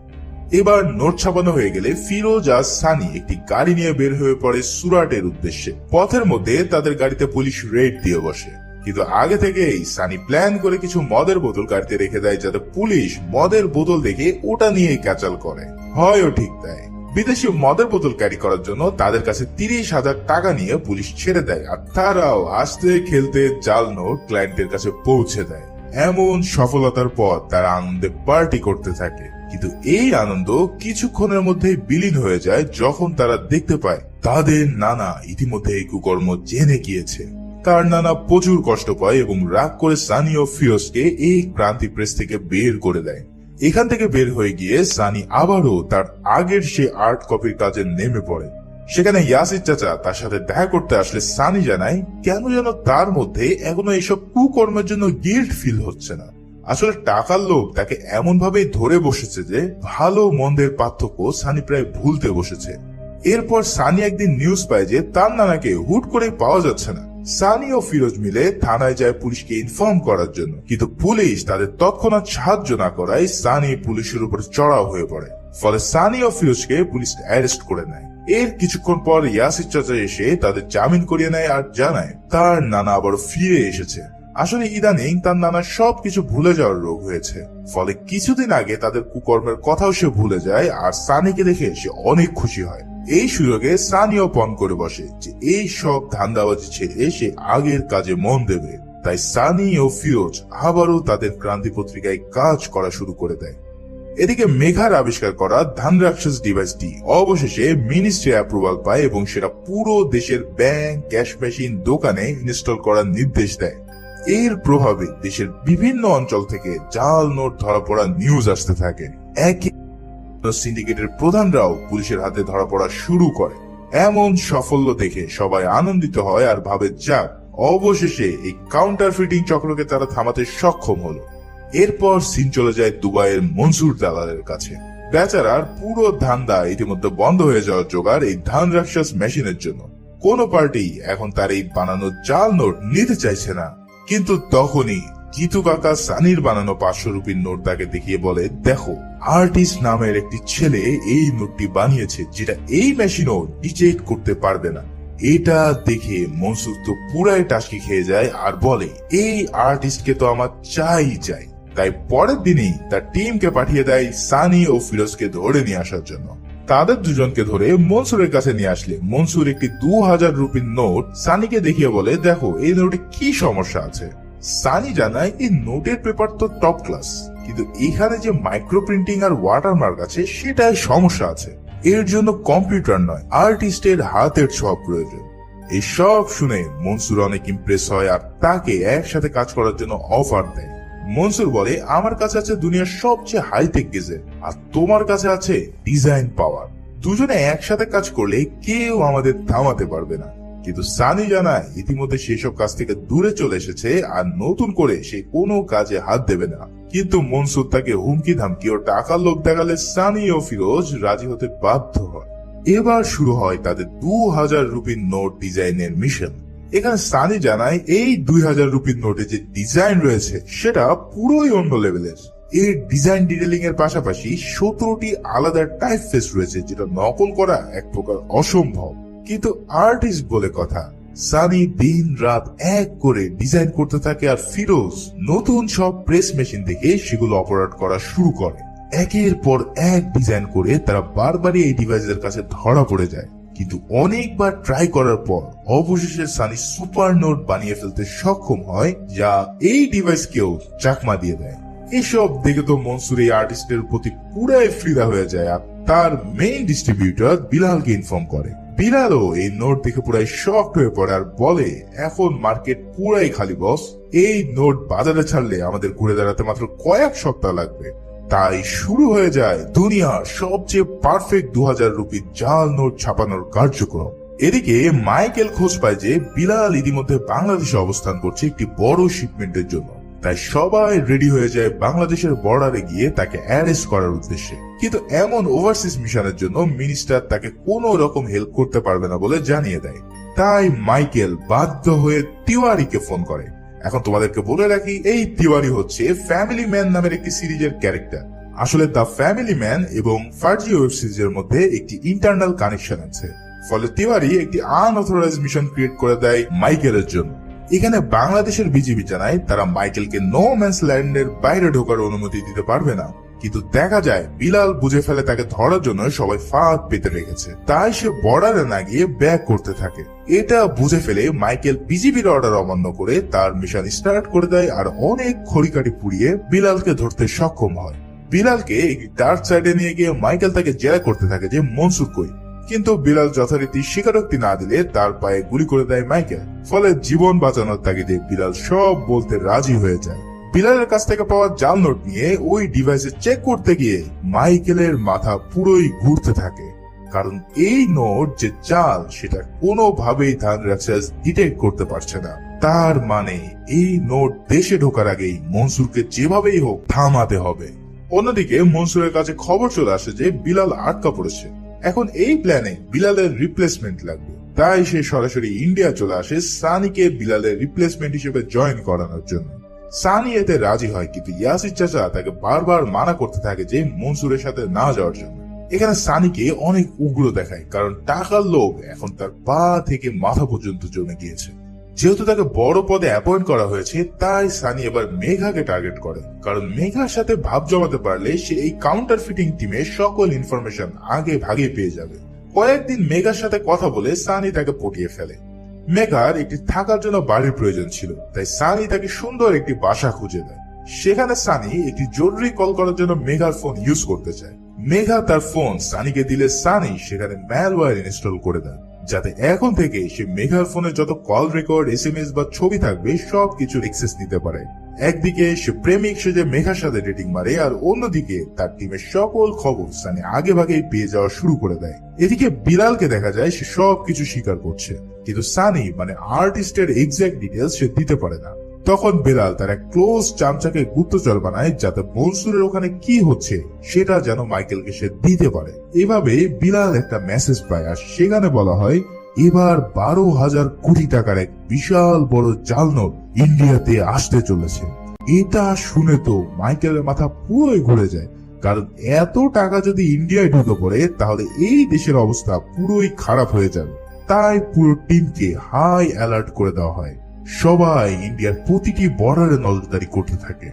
এবার নোট ছাপানো হয়ে গেলে ফিরোজ আর সানি একটি গাড়ি নিয়ে বের হয়ে পড়ে সুরাটের উদ্দেশ্যে। পথের মধ্যে তাদের গাড়িতে পুলিশ রেড দিয়ে বসে, কিন্তু আগে থেকেই সানি প্ল্যান করে কিছু মদের বোতল গাড়িতে রেখে দেয় যাতে পুলিশ মদের বোতল দেখে ওটা নিয়েই ক্যাচাল করে। হয়ও ঠিক তাই, বিদেশি মদের বোতল ক্যারি করার জন্য তাদের কাছে 30,000 টাকা নিয়ে পুলিশ ছেড়ে দেয়, আর তারাও হাসতে খেলতে জাল নোট ক্লায়েন্টের কাছে পৌঁছে দেয়। এমন সফলতার পর তারা আনন্দে পার্টি করতে থাকে, কিন্তু এই আনন্দ কিছুক্ষণের মধ্যেই বিলীন হয়ে যায় যখন তারা দেখতে পায় তাদের নানা ইতিমধ্যে এই কুকর্ম জেনে গিয়েছে। তার নানা প্রচুর কষ্ট পায় এবং রাগ করে সানি ও ফিরোজকে এই ক্রান্তি প্রেস থেকে বের করে দেয়। এখান থেকে বের হয়ে গিয়ে সানি আবারও তার আগের সে আর্ট কপির কাজে নেমে পড়ে। সেখানে ইয়াসির চাচা তার সাথে দেখা করতে আসলে সানি জানায় কেন যেন তার মধ্যে এখনো এইসব কুকর্মের জন্য গিল্ট ফিল হচ্ছে না। আসলে টাকার লোভ তাকে এমন ভাবে ধরে বসেছে যে ভালো মন্দের পার্থক্য সানি প্রায় ভুলতে বসেছে। এরপর সানি একদিন নিউজ পায় যে তার নানাকে হুট করে পাওয়া যাচ্ছে না। সানি ও ফিরোজ মিলে থানায় যায় পুলিশকে ইনফর্ম করার জন্য, কিন্তু পুলিশ তাদের তৎক্ষণাৎ সাহায্য না করায় সানি পুলিশের উপর চড়াও হয়ে পড়ে। ফলে সানি ও ফিরোজকে পুলিশ অ্যারেস্ট করে নেয়। এর কিছুক্ষণ পর ইয়াসির চাচা এসে তাদের জামিন করিয়ে নেয় আর জানায় তার নানা আবার ফিরে এসেছে। আসলে ইদানিং তার নানা সবকিছু ভুলে যাওয়ার রোগ হয়েছে, ফলে কিছুদিন আগে তাদের কুকর্মের কথাও সে ভুলে যায় আর সানিকে দেখে সে অনেক খুশি হয়। এই সুযোগে সানিও পণ করে বসে যে এই সব ধান্দাবাজি ছেড়ে সে আগের কাজে মন দেবে। তাই সানি ও ফিরোজ আবারও তাদের ক্রান্তি পত্রিকায় কাজ করা শুরু করে দেয়। এদিকে মেঘার আবিষ্কার করা ধানরাক্ষস ডিভাইসটি অবশেষে মিনিস্ট্রি অ্যাপ্রুভাল পায় এবং সেটা পুরো দেশের ব্যাংক, ক্যাশ মেশিন, দোকানে ইনস্টল করার নির্দেশ দেয়। এর প্রভাবে দেশের বিভিন্ন অঞ্চল থেকে জাল নোট ধরা পড়া নিউজ আসতে থাকে। একই সিন্ডিকেটের প্রধানরাও পুলিশের হাতে ধরা পড়া শুরু করে। এমন সাফল্য দেখে সবাই আনন্দিত হয় আর ভাবে যাক, অবশেষে এই কাউন্টারফিটিং চক্রকে তারা থামাতে সক্ষম হলো। এরপর সিন চলে যায় দুবাইয়ের মনসুর দালালের কাছে। বেচারার পুরো ধান্দা ইতিমধ্যে বন্ধ হয়ে যাওয়ার জোগাড় এই ধানরাক্ষস মেশিনের জন্য। কোন পার্টি এখন তার এই বানানো জাল নোট নিতে চাইছে না। কিন্তু তখনই জিতু কাকা সানির বানানো 500 রুপির নোট তাকে দেখিয়ে বলে, দেখো, আর্টিস্ট নামের একটি ছেলে এই নোটটি বানিয়েছে যেটা এই মেশিনও ডিটেক্ট করতে পারবে না। এটা দেখে মনসুর তো পুরাই টাসকি খেয়ে যায় আর বলে, এই আর্টিস্টকে তো আমার চাই। তাই পরের দিনই তার টিমকে পাঠিয়ে দেয় সানি ও ফিরোজকে ধরে নিয়ে আসার জন্য। তাদের দুজনকে ধরে মনসুরের কাছে নিয়ে আসলে মনসুর একটি 2000 রুপির নোট সানিকে দেখিয়ে বলে, দেখো, এই নোটে কি সমস্যা আছে। সানি জানায় এই নোটের পেপার তো টপ ক্লাস, কিন্তু এখানে যে মাইক্রো প্রিন্টিং আর ওয়াটারমার্ক আছে সেটাই সমস্যা আছে। এর জন্য কম্পিউটার নয়, আর্টিস্টের হাতের ছোঁয়া প্রয়োজন। এই সব শুনে মনসুর অনেক ইমপ্রেস হয় আর তাকে একসাথে কাজ করার জন্য অফার দেয়। মনসুর বলে, আমার কাছে আছে দুনিয়ার সবচেয়ে হাইটেক গেজেট আর তোমার কাছে আছে ডিজাইন পাওয়ার। দুজনে একসাথে কাজ করলে কেউ আমাদের থামাতে পারবে না। কিন্তু সানি জানায় ইতিমধ্যে সেসব কাজ থেকে দূরে চলে এসেছে আর নতুন করে সে কোনো কাজে হাত দেবে না। কিন্তু মনসুর তাকে হুমকি ধামকি ও টাকার লোভ দেখালে সানি ও ফিরোজ রাজি হতে বাধ্য হয়। এবার শুরু হয় তাদের 2000 রুপির নোট ডিজাইনের মিশন। এখানে সানি জানায় এই 2000 রুপির নোটে যে ডিজাইন রয়েছে সেটা পুরোই অন্য লেভেলের। এর ডিজাইন ডিটেলিং এর পাশাপাশি 17টি আলাদা টাইপ ফেস রয়েছে, যেটা নকল করা এক প্রকার অসম্ভব। কিন্তু আর্টিস্ট বলে কথা, সানি দিন রাত এক করে ডিজাইন করতে থাকে আর ফিরোজ নতুন সব প্রেস মেশিন থেকে সেগুলো অপারেট করা শুরু করে। একের পর এক ডিজাইন করে তারা বারবারই এই ডিভাইসের কাছে ধরা পড়ে যায়। কিন্তু অনেকবার ট্রাই করার পর অবশেষে সানি সুপার নোট বানিয়ে ফেলতে সক্ষম হয়, যা এই ডিভাইসকেও চাকমা দিয়ে দেয়। এসব দেখে তো মনসুর এই আর্টিস্টের প্রতি পুরাই ফিদা হয়ে যায় আর তার মেইন ডিস্ট্রিবিউটর বিলালকে ইনফর্ম করে। বিলালও এই নোট দেখে পুরাই শকড হয়ে পড়ে আর বলে, এখন মার্কেট পুরাই খালি বস, এই নোট বাজারে ছাড়লে আমাদের ঘুরে দাঁড়াতে মাত্র কয়েক সপ্তাহ লাগবে। তাই শুরু হয়ে যায় দুনিয়ার সবচেয়ে পারফেক্ট 2000 রুপির জাল নোট ছাপানোর কার্যক্রম। এদিকে মাইকেল খোঁজ পায় যে বিলাল ইতিমধ্যে বাংলাদেশে অবস্থান করছে একটি বড় শিপমেন্টের জন্য। তাই সবাই রেডি হয়ে যায় বাংলাদেশের বর্ডারে গিয়ে তাকে অ্যারেস্ট করার উদ্দেশ্যে। কিন্তু এমন ওভারসিজ মিশনের জন্য মিনিস্টার তাকে কোনো রকম হেল্প করতে পারবে না বলে জানিয়ে দেয়। তাই মাইকেল বাধ্য হয়ে তিওয়ারিকে ফোন করে। এখন তোমাদেরকে বলে রাখি, এই তিওয়ারি হচ্ছে ফ্যামিলি ম্যান নামের একটি সিরিজের ক্যারেক্টার। আসলে দ্য ফ্যামিলি ম্যান এবং ফার্জি ওয়েব সিরিজের মধ্যে একটি ইন্টারনাল কানেকশন আছে। ফলে তিওয়ারি একটি আনঅথরাইজ মিশন ক্রিয়েট করে দেয় মাইকেলের জন্য। এখানে বাংলাদেশের বিজিবি জানায় তারা মাইকেলকে নো ম্যানস ল্যান্ডের বাইরে ঢোকার অনুমতি দিতে পারবে না। কিন্তু দেখা যায় বিলাল বুঝে ফেলে তাকে ধরার জন্য সবাই ফাঁদ পেতে রেখেছে, তাই সে বর্ডারে না গিয়ে ব্যাক করতে থাকে। এটা বুঝে ফেলে মাইকেল বিজিবির অর্ডার অমান্য করে তার মিশন স্টার্ট করে দেয় আর অনেক খড়িকাঠি পুড়িয়ে বিলালকে ধরতে সক্ষম হয়। বিলালকে ডার্ক সাইডে নিয়ে গিয়ে মাইকেল তাকে জেরা করতে থাকে যে মনসুর কই। কিন্তু বিলাল যথারীতি স্বীকারোক্তি না দিলে তার পায়ে গুলি করে দেয় মাইকেল। ফলে জীবন বাঁচানোর তাগিদে বিলাল সব বলতে রাজি হয়ে যায়। বিলালের কাছ থেকে পাওয়া জাল নোট নিয়ে ওই ডিভাইসে চেক করতে গিয়ে মাইকেলের মাথা পুরোই ঘুরতে থাকে, কারণ এই নোট যে জাল সেটা কোনোভাবেই ধানরাক্ষস ডিটেক্ট করতে পারছে না। তার মানে এই নোট দেশে ঢোকার আগেই মনসুরকে যেভাবেই হোক থামাতে হবে। অন্যদিকে মনসুরের কাছে খবর চলে আসে যে বিলাল আটকা পড়েছে। এখন এই প্ল্যানে বিলালের রিপ্লেসমেন্ট লাগবে, তাই সে সরাসরি ইন্ডিয়া চলে আসে সানিকে বিলালের রিপ্লেসমেন্ট হিসেবে জয়েন করানোর জন্য। সানি এতে রাজি হয়, কিন্তু ইয়াসির চাচা তাকে বারবার মানা করতে থাকে যে মনসুরের সাথে না যাওয়ার জন্য। এখানে সানিকে অনেক উগ্র দেখায়, কারণ টাকার লোভ এখন তার পা থেকে মাথা পর্যন্ত জমে গিয়েছে। যেহেতু তাকে বড় পদে অ্যাপয়েন্ট করা হয়েছে, তাই সানি এবার মেঘাকে টার্গেট করে, কারণ মেঘার সাথে ভাব জমাতে পারলে সে এই কাউন্টার ফিটিং টিমের সকল ইনফরমেশন আগে ভাগে পেয়ে যাবে। কয়েকদিন মেঘার সাথে কথা বলে সানি তাকে পটিয়ে ফেলে। মেঘার একটি থাকার জন্য বাড়ির প্রয়োজন ছিল, তাই সানি তাকে সুন্দর একটি বাসা খুঁজে দেয়। সেখানে সানি একটি জরুরি কল করার জন্য মেঘার ফোন ইউজ করতে চায়। মেঘা তার ফোন সানিকে দিলে সানি সেখানে ম্যালওয়্যার ইনস্টল করে দেয়, যাতে এখন থেকে সে মেঘার ফোনে যত কল রেকর্ড, SMS বা ছবি থাকবে সবকিছুর অ্যাক্সেস নিতে পারে। একদিকে সে প্রেমিক সেজে মেঘার সাথে ডেটিং মারে, আর অন্যদিকে তার টিমের সকল খবর সানি আগে ভাগেই পেয়ে যাওয়া শুরু করে দেয়। এদিকে বিলালকে দেখা যায় সে সবকিছু স্বীকার করছে, কিন্তু সানি মানে আর্টিস্টের এক্সাক্ট ডিটেলস সে দিতে পারে না। তখন বিলাল তার এক ক্লোজ চামচাকে গুপ্তচর বানায়, যাতে মনসুরের ওখানে কি হচ্ছে সেটা যেন মাইকেলকে সে দিতে পারে। এভাবে বিলাল একটা মেসেজ পায়, আর সেখানে বলা হয় এবার 12,000 কোটি টাকার এক বিশাল বড় জাল নোট ইন্ডিয়াতে আসতে চলেছে। এটা শুনে তো মাইকেলের মাথা পুরোই ঘুরে যায়, কারণ এত টাকা যদি ইন্ডিয়ায় ঢুকে পড়ে তাহলে এই দেশের অবস্থা পুরোই খারাপ হয়ে যাবে। তাই পুরো টিমকে হাই অ্যালার্ট করে দেওয়া হয়। সবাই ইন্ডিয়ার প্রতিটি বর্ডারে নজরদারি করতে থাকে।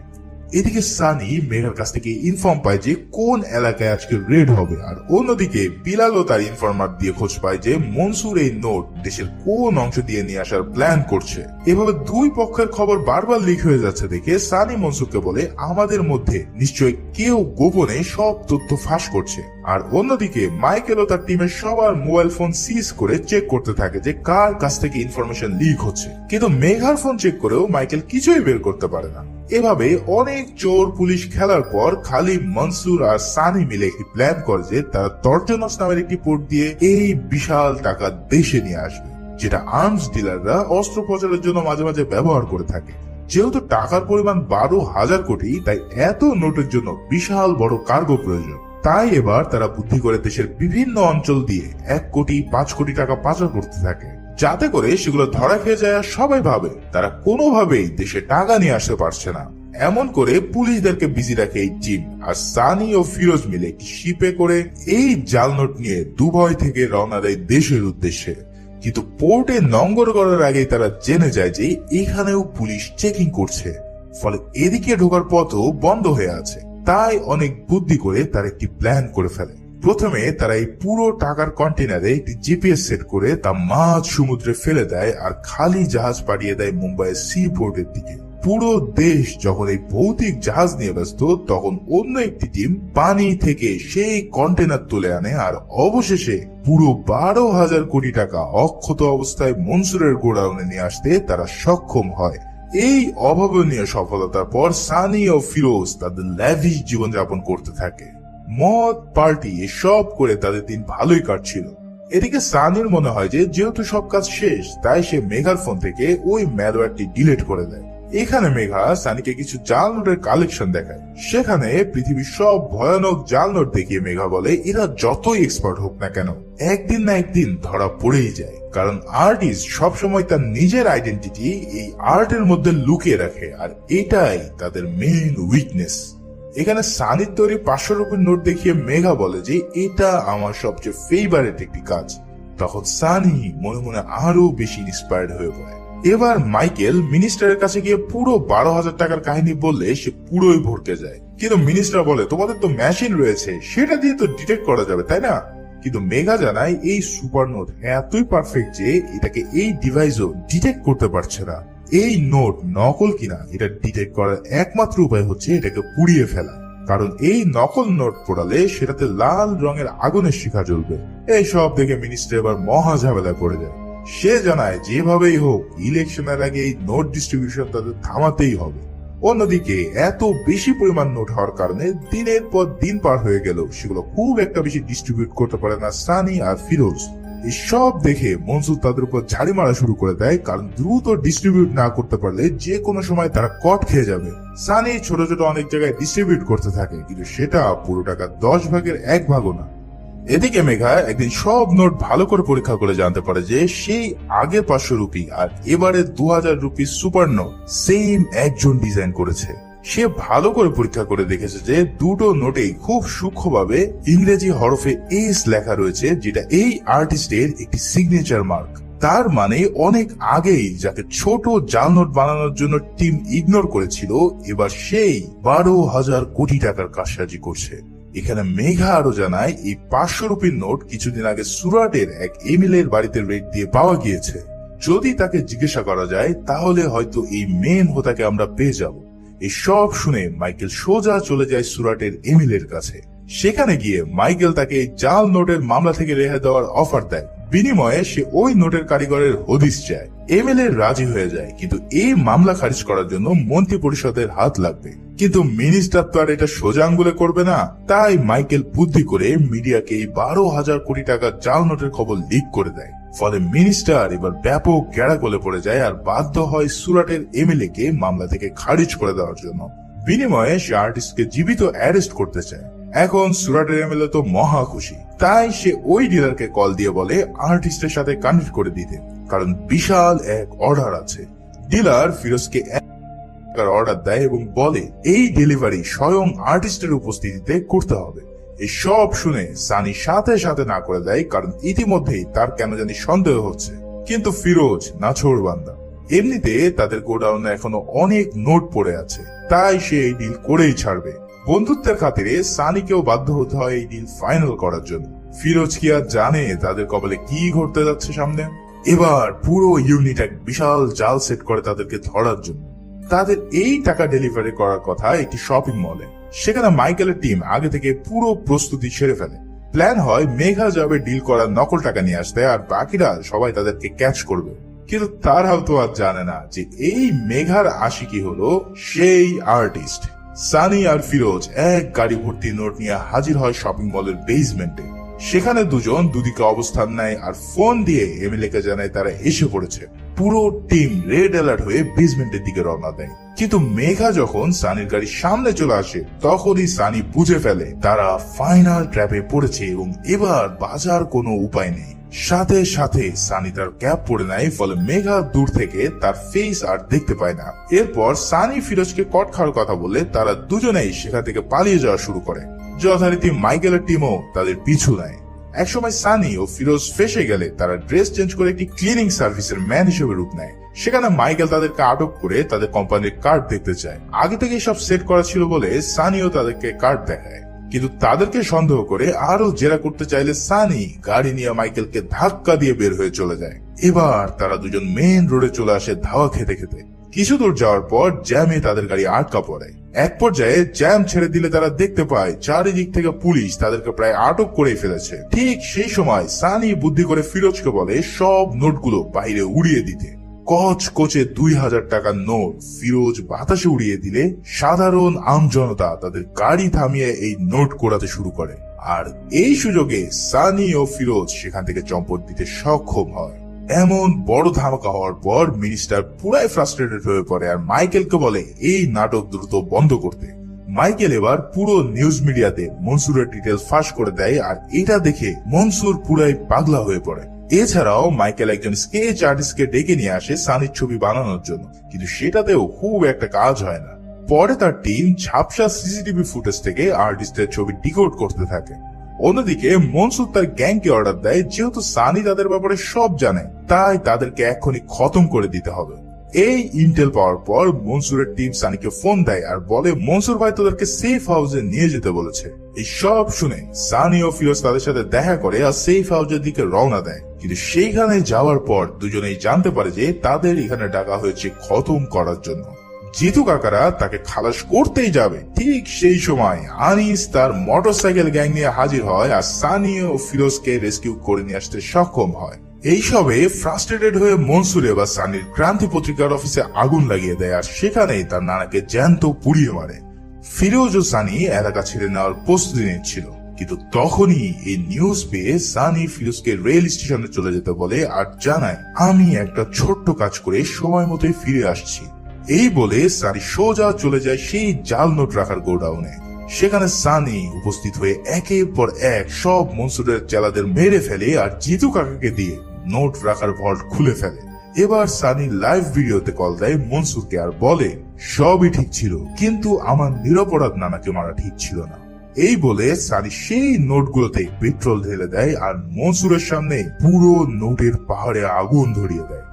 এদিকে সানি মেঘার কাছ থেকে ইনফর্ম পায় যে কোন এলাকায় আজকে রেড হবে, আর অন্যদিকে বিলালও তার ইনফরমার দিয়ে খোঁজ পায় যে মনসুর এই নোট দেশের কোন অংশ দিয়ে নিয়ে আসার প্ল্যান করছে। এভাবে দুই পক্ষের খবর বারবার লিক হয়ে যাচ্ছে দেখে সানি মনসুরকে বলে আমাদের মধ্যে নিশ্চয় কেউ গোপনে সব তথ্য ফাঁস করছে। আর অন্যদিকে মাইকেলও তার টিমের সবার মোবাইল ফোন সিজ করে চেক করতে থাকে যে কার কাছ থেকে ইনফরমেশন লিক হচ্ছে, কিন্তু মেঘার ফোন চেক করেও মাইকেল কিছুই বের করতে পারে না। এভাবে অনেক চোর পুলিশ খেলার পর খালি মনসুর আর সানি মিলে একটি প্ল্যান করে যে তারা তর্জনস নামের একটি পোর্ট দিয়ে এই বিশাল টাকা দেশে নিয়ে আসবে, যেটা আর্মস ডিলাররা অস্ত্র প্রচারের জন্য মাঝে মাঝে ব্যবহার করে থাকে। যেহেতু টাকার পরিমাণ 12,000 কোটি, তাই এত নোটের জন্য বিশাল বড় কার্গো প্রয়োজন। তাই এবার তারা বুদ্ধি করে দেশের বিভিন্ন অঞ্চল দিয়ে 1 কোটি 5 কোটি টাকা পাচার করতে থাকে, যাতে করে সেগুলো ধরা খেয়ে যায়। সবাই ভাবে তারা কোনোভাবেই দেশে টাকা নিয়ে আসতে পারছে না। এমন করে পুলিশদেরকে বিজি রাখে এই টিম, আর সানি ও ফিরোজ মিলে একটি শিপে করে এই জাল নোট নিয়ে দুবাই থেকে রওনা দেয় দেশের উদ্দেশ্যে। কিন্তু পোর্টে নোঙ্গর করার আগেই তারা জেনে যায় যে এখানেও পুলিশ চেকিং করছে, ফলে এদিকে ঢোকার পথও বন্ধ হয়ে আছে। তাই অনেক বুদ্ধি করে তারা একটি প্ল্যান করে ফেলে। প্রথমে তারা এই পুরো টাকার কন্টেনারে একটি জিপিএস সেট করে তা মাঝ সমুদ্রে ফেলে দেয়, আর খালি জাহাজ পাঠিয়ে দেয় মুম্বাইয়ের সি পোর্টের দিকে। পুরো দেশ যখন এই ভৌতিক জাহাজ নিয়ে ব্যস্ত, তখন অন্য একটি টিম পানি থেকে সেই কন্টেনার তুলে আনে, আর অবশেষে পুরো 12,000 কোটি টাকা অক্ষত অবস্থায় মনসুরের গোডাউনে নিয়ে আসতে তারা সক্ষম হয়। এই অভাবনীয় সফলতার পর সানি ও ফিরোজ তাদের ল্যাভিশ জীবনযাপন করতে থাকে। মদ, পার্টি এসব করে তাদের দিন ভালোই কাটছিল। এদিকে সানির মনে হয় যে যেহেতু সব কাজ শেষ, তাই সে মেঘার ফোন থেকে ওই ম্যালওয়্যারটি ডিলিট করে দেয়। এখানে মেঘা সানিকে কিছু জাল নোটের কালেকশন দেখায়। সেখানে পৃথিবীর সব ভয়ানক জাল নোট দেখিয়ে মেঘা বলে এরা যতই এক্সপার্ট হোক না কেন একদিন না একদিন ধরা পড়েই যায়, কারণ আর্টিস্ট সবসময় তার নিজের আইডেন্টিটি এই আর্টের মধ্যে লুকিয়ে রাখে, আর এটাই তাদের মেইন উইকনেস। এখানে সানির তৈরি 500 রুপির নোট দেখিয়ে মেঘা বলে যে এটা আমার সবচেয়ে ফেভারিট একটি কাজ। তখন সানি মনে মনে আরো বেশি ইন্সপায়ার্ড হয়ে পড়ে। এবার মাইকেল মিনিস্টারের কাছে গিয়ে পুরো 12,000 টাকার কাহিনী বললে সে পুরোই ভরকে যায়। কিন্তু মিনিস্টার বলে তোমাদের তো মেশিন রয়েছে, সেটা দিয়ে তো ডিটেক্ট করা যাবে, তাই না? কিন্তু মেঘা জানায় এই সুপার নোট এতই পারফেক্ট যে এটাকে এই ডিভাইসও ডিটেক্ট করতে পারছে না। এই নোট নকল কিনা এটা ডিটেক্ট করার একমাত্র উপায় হচ্ছে এটাকে পুড়িয়ে ফেলা, কারণ এই নকল নোট পোড়ালে সেটাতে লাল রঙের আগুনের শিখা জ্বলবে। এই সব দেখে মিনিস্টার এবার মহা ঝামেলায় পড়ে যায়। সে জানায় যেভাবেই হোক ইলেকশনের আগে এই নোট ডিস্ট্রিবিউশন তাদের থামাতেই হবে। অন্যদিকে এত বেশি পরিমাণ নোট হওয়ার কারণে দিনের পর দিন পার হয়ে গেল সেগুলো খুব একটা বেশি ডিস্ট্রিবিউট করতে পারে না সানি আর ফিরোজ। এসব দেখে মনসুর তাদের উপর ঝাড়ি মারা শুরু করে দেয়, কারণ দ্রুত ডিস্ট্রিবিউট না করতে পারলে যে কোনো সময় তারা কট খেয়ে যাবে। সানি ছোট ছোট অনেক জায়গায় ডিস্ট্রিবিউট করতে থাকে, কিন্তু সেটা পুরো টাকা 10 ভাগের 1 ভাগও না। এদিকে মেঘা একদিন সব নোট ভালো করে পরীক্ষা করে জানতে পারে যে সেই আগের 500 রুপি আর এবারে 2000 রুপি সুপার নোট সেম একজন ডিজাইন করেছে। সে ভালো করে পরীক্ষা করে দেখেছে যে দুটো নোটেই খুব সূক্ষ্মভাবে ইংরেজি হরফে এস লেখা রয়েছে, যেটা এই আর্টিস্টের একটি সিগনেচার মার্ক। তার মানে অনেক আগেই যাকে ছোট জাল নোট বানানোর জন্য টিম ইগনোর করেছিল, এবার সেই 12,000 কোটি টাকার কারসাজি করছে। এখানে মেঘা আরো জানায় এই 500 রুপির নোট কিছুদিন আগে সুরাটের এক এমএলএর বাড়িতে রেড দিয়ে পাওয়া গিয়েছে। যদি তাকে জিজ্ঞাসা করা যায় তাহলে হয়তো এই মেন হোতাকে আমরা পেয়ে যাব। এই সব শুনে মাইকেল সোজা চলে যায় সুরাটের এমএলএর কাছে। সেখানে গিয়ে মাইকেল তাকে জাল নোটের মামলা থেকে রেহাই দেওয়ার অফার দেয়। বিনিময়ে সে ওই নোটের কারিগরের হদিস চায়। এমএলএ রাজি হয়ে যায়, কিন্তু এই মামলা খারিজ করার জন্য মন্ত্রী পরিষদের হাত লাগবে। কিন্তু মিনিস্টার তো আর এটা সোজা আঙ্গুলে করবে না। তাই মাইকেল বুদ্ধি করে মিডিয়াকে এই 12,000 কোটি টাকার জাল নোটের খবর লিক করে দেয়। ফলে মিনিস্টার এবার ব্যাপক গ্যাড়াগোলে পড়ে যায় আর বাধ্য হয় সুরাটের এমএলএ কে মামলা থেকে খারিজ করে দেওয়ার জন্য। বিনিময়ে সে আর্টিস্টকে জীবিত অ্যারেস্ট করতে চায়। এখন সুরাটের এমএলএ তো মহা খুশি, তাই সে ওই ডিলারকে কল দিয়ে বলে আর্টিস্টের সাথে কানেক্ট করে দিতে, কারণ বিশাল এক অর্ডার আছে। ডিলার ফিরোজকে অর্ডার দেয় এবং বলে এই ডেলিভারি স্বয়ং আর্টিস্টের উপস্থিতিতে করতে হবে। এই সব শুনে সানি সাথে সাথে না করে দেয়, কারণ ইতিমধ্যেই তার কেন জানি সন্দেহ হচ্ছে। কিন্তু ফিরোজ নাছোড়বান্দা, এমনিতে তাদের গোডাউনে এখনো অনেক নোট পড়ে আছে, তাই সে এই ডিল করেই ছাড়বে। বন্ধুত্বের খাতিরে সানিকেও বাধ্য হতে হয় এই ডিল ফাইনাল করার জন্য। ফিরোজ কি আর জানে তাদের কপালে কি ঘটতে যাচ্ছে সামনে। এবার পুরো ইউনিট এক বিশাল জাল সেট করে তাদেরকে ধরার জন্য। তাদের এই টাকা ডেলিভারি করার কথা একটি শপিং মলে। সেখানে মাইকেলের টিম আগে থেকে পুরো প্রস্তুতি সেরে ফেলে। প্ল্যান হয় মেঘা যাবে ডিল করার নকল টাকা নিয়ে আসতে, আর বাকিরা সবাই তাদেরকে ক্যাচ করবে। কিন্তু তারাও তো আর জানে না যে এই মেঘার আশিকি হলো সেই আর্টিস্ট। সানি আর ফিরোজ এক গাড়ি ভর্তি নোট নিয়ে হাজির হয় শপিং মলের বেসমেন্টে। সেখানে দুজন দুদিকে অবস্থান নেয় আর ফোন দিয়ে এমএলএ কে জানায় তারা এসে পড়েছে। পুরো টিম রেড অ্যালার্ট হয়ে বেসমেন্টের দিকে রওনা দেয়। কিন্তু মেঘা যখন সানির গাড়ির সামনে চলে আসে তখনই সানি বুঝে ফেলে তারা ফাইনাল ট্র্যাপে পড়েছে এবং এবার বাঁচার কোনো উপায় নেই। সাথে সাথে সানি তার ক্যাপ পরে নেয়, ফলে মেঘা দূর থেকে তার ফেস আর দেখতে পায় না। এরপর সানি ফিরোজকে কট খাওয়ার কথা বলে তারা দুজনেই সেখান থেকে পালিয়ে যাওয়া শুরু করে। যথারীতি মাইকেলের টিমও তাদের পিছু নেয়। একসময় সানি ও ফিরোজ ফেসে গেলে তারা ড্রেস চেঞ্জ করে একটি ক্লিনিং সার্ভিসের ম্যান হিসেবে রূপ নেয়। সেখানে মাইকেল তাদেরকে আটক করে তাদের কোম্পানির কার্ড দেখতে চায়। আগে থেকে সব সেট করা ছিল বলে সানিও তাদেরকে কার্ড দেখায়, কিন্তু তাদেরকে সন্দেহ করে আরো জেরা করতে চাইলে সানি গাড়ি নিয়ে মাইকেলকে ধাক্কা দিয়ে বের হয়ে চলে যায়। এবার তারা দুজন মেন রোডে চলে আসে ধাওয়া খেতে খেতে। কিছু দূর যাওয়ার পর জ্যামে তাদের গাড়ি আটকা পড়ে। এক পর্যায়ে জ্যাম ছেড়ে দিলে তারা দেখতে পায় চারিদিক থেকে পুলিশ তাদেরকে প্রায় আটক করে ফেলেছে। ঠিক সেই সময় সানি বুদ্ধি করে ফিরোজকে বলে সব নোটগুলো বাইরে উড়িয়ে দিতে। কচকচে 2,000 টাকার নোট ফিরোজ বাতাসে উড়িয়ে দিলে সাধারণ আমজনতা তাদের গাড়ি থামিয়ে এই নোট কোড়াতে শুরু করে। আর এই সুযোগে সানি ও ফিরোজ সেখান থেকে চম্পট দিতে সক্ষম হয়। এমন বড় ধামাকা হওয়ার পর মিনিস্টার পুরাই ফ্রাস্ট্রেটেড হয়ে পড়ে আর মাইকেলকে বলে এই নাটক দ্রুত বন্ধ করতে। মাইকেল এবার পুরো নিউজ মিডিয়াতে মনসুরের ডিটেলস ফাঁস করে দেয়, আর এটা দেখে মনসুর পুরাই পাগলা হয়ে পড়ে। এছাড়াও মাইকেল একজন স্কেচ আর্টিস্টকে ডেকে নিয়ে আসে সানির ছবি বানানোর জন্য, কিন্তু সেটাতেও খুব একটা কাজ হয় না। পরে তার টিম ঝাপসা সিসিটিভি ফুটেজ থেকে আর্টিস্টের ছবি ডিকোড করতে থাকে। অন্যদিকে মনসুর তার গ্যাংকে অর্ডার দেয়, যেহেতু সানি তাদের ব্যাপারে সব জানে তাই তাদেরকে এখনই খতম করে দিতে হবে। এই ইন্টেল পাওয়ার পর মনসুরের টিম সানিকে ফোন দেয় আর বলে মনসুর ভাই তোদেরকে সেফ হাউসে নিয়ে যেতে বলেছে। এই সব শুনে সানি ও ফিরোজ তাদের সাথে দেখা করে আর সেফ হাউসের দিকে রওনা দেয়। কিন্তু সেইখানে যাওয়ার পর দুজনেই জানতে পারে যে তাদের এখানে ডাকা হয়েছে খতম করার জন্য। জিতু কাকারা তাকে খালাস করতেই যাবে, ঠিক সেই সময় আনিস তার মোটরসাইকেল গ্যাং নিয়ে হাজির হয় আর সানি ও ফিরোজকে রেস্কিউ করে নিয়ে আসতে সক্ষম হয়। এইসবে ফ্রাস্ট্রেটেড হয়ে মনসুর এবার সানির ক্রান্তি পত্রিকার অফিসে আগুন লাগিয়ে দেয় আর সেখানেই তার নানাকে জ্যান্ত পুড়িয়ে মারে। ফিরোজ ও সানি এলাকা ছেড়ে নেওয়ার প্রস্তুতি নিচ্ছিল, কিন্তু তখনই এই নিউজ পেয়ে সানি ফিরোজকে রেল স্টেশনে চলে যেতে বলে আর জানায় আমি একটা ছোট্ট কাজ করে সময় মতোই ফিরে আসছি। এই বলে সানি সোজা চলে যায় সেই জাল নোট রাখার গোডাউনে। সেখানে সানি উপস্থিত হয়ে একের পর এক সব মনসুরের চেলাদের মেরে ফেলে আর জিতু কাকাকে দিয়ে নোট রাখার ভল্ট খুলে ফেলে। এবার সানি লাইভ ভিডিওতে কল দেয় মনসুরকে আর বলে সবই ঠিক ছিল, কিন্তু আমার নিরপরাধ নানাকে মারা ঠিক ছিল না। এই বলে সানি সেই নোটগুলোতে পেট্রোল ঢেলে দেয় আর মনসুরের সামনে পুরো নোটের পাহাড়ে আগুন ধরিয়ে দেয়।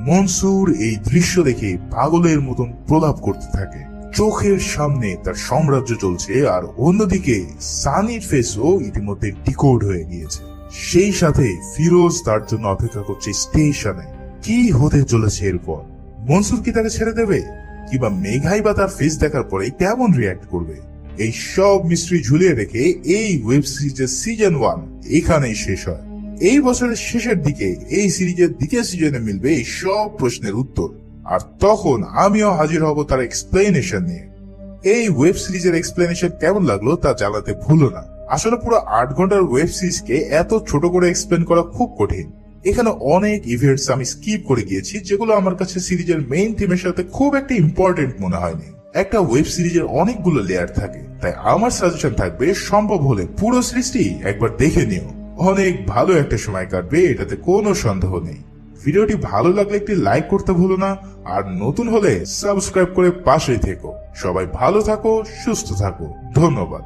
মনসুর এই দৃশ্য দেখে পাগলের মতন প্রলাপ করতে থাকে। চোখের সামনে তার সাম্রাজ্য চলছে আর অন্যদিকে সানির ফেসও ইতিমধ্যে ডিকোড হয়ে গিয়েছে। সেই সাথে ফিরোজ তার জন্য অপেক্ষা করছে স্টেশনে। কি হতে চলেছে এরপর? মনসুর কি তাকে ছেড়ে দেবে, কিংবা মেঘাই বা তার ফেস দেখার পরে কেমন রিয়াক্ট করবে? এই সব মিস্ট্রি ঝুলিয়ে রেখে এই ওয়েব সিরিজের সিজন 1 এখানেই শেষ হয়। এই বছরের শেষের দিকে এই সিরিজের দ্বিতীয় সিজনে মিলবে এই সব প্রশ্নের উত্তর, আর তখন আমিও হাজির হব তার এক্সপ্লেনেশন নিয়ে। এই ওয়েব সিরিজের এক্সপ্লেনেশন কেমন লাগলো তা জানাতে ভুলো না। আসলে পুরো 8 ঘন্টার ওয়েব সিরিজকে এত ছোট করে এক্সপ্লেন করা খুব কঠিন। এখানে অনেক ইভেন্টস আমি স্কিপ করে গিয়েছি যেগুলো আমার কাছে সিরিজের মেইন থিমের সাথে খুব একটা ইম্পর্টেন্ট মনে হয়নি। একটা ওয়েব সিরিজের অনেকগুলো লেয়ার থাকে, তাই আমার সাজেশন থাকবে সম্ভব হলে পুরো সিরিজটি একবার দেখে নিও। অনেক ভালো একটা সময় কাটবে, এটাতে কোনো সন্দেহ নেই। ভিডিওটি ভালো লাগলে একটি লাইক করতে ভুলো না, আর নতুন হলে সাবস্ক্রাইব করে পাশেই থেকো। সবাই ভালো থাকো, সুস্থ থাকো। ধন্যবাদ।